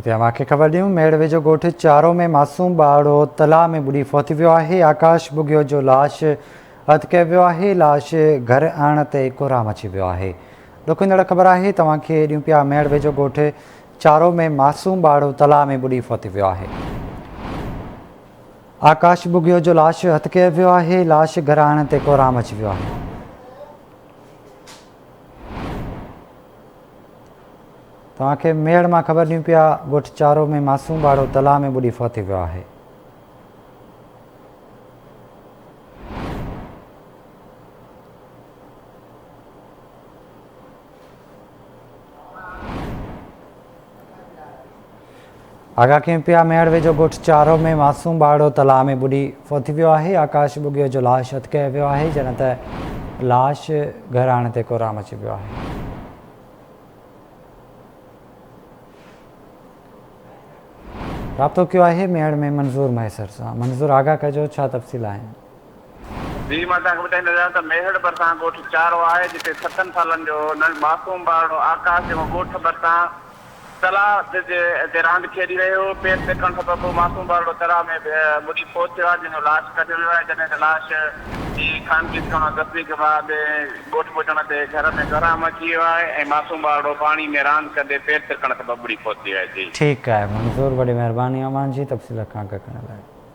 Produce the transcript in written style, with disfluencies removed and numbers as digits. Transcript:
हिते तव्हांखे ख़बर ॾियूं मेड़ वेझो ॻोठ चारो में मासूम ॿारड़ो तलाउ में ॿुॾी फौत वियो आहे। आकाश बुगियो जो लाश हथ कयो वियो आहे। लाश घर आणण ते कोराम अची वियो आहे। ॾुखंदड़ ख़बर आहे तव्हांखे ॾियूं पिया मेड़ वेझो ॻोठ चारो में मासूम ॿारड़ो तलाउ में ॿुॾी फौत वियो आहे। आकाश बुगियो जो लाश हथ कयो वियो आहे। लाश घर आणण ते कोराम अची वियो आहे। तव्हांखे मेड़ मां ख़बर ॾियूं पिया ॻोठ चारो में मासूम ॿारड़ो तलाउ में ॿुॾी फौत वियो आहे। आगाह कयूं पिया मेड़ वेझो ॻोठ चारो में मासूम ॿारड़ो तलाउ में ॿुॾी फौत वियो आहे। आकाश बुगियो जो लाश हथ कयो वियो आहे जॾहिं त लाश घर आणण ते कोराम अची वियो आहे। राब्तो कयो आहे मेड़ में मंज़ूर मैसर सां। मंज़ूर आगाह कजो छा तफ़सील आहिनि? जी मां तव्हांखे ॿुधाईंदो आहियां त मेहड़ भरिसां ॻोठ चारो आहे जिते 7 सालनि जो मासूम ॿारड़ो आकाश जेको ॻोठ भरिसां तलाउ ते रांदि खेॾी रहियो हो। पेर टेकण खां पोइ मासूम ॿारड़ो तलाउ में ॿुॾी फौत थियो आहे जंहिंजो लाश कढियो वियो आहे। जॾहिं त लाश जी खानगी करण तस्दीक खां बाद ॻोठ पहुचण ते घर में कोराम अची वियो आहे ऐं मासूम ॿारड़ो पाणी में रांदि कंदे पेर टेकण खां पोइ ॿुॾी फौत थी आहे। जी ठीकु आहे मंज़ूर, वॾी महिरबानी अमान जी तफ़सील खां करण लाइ।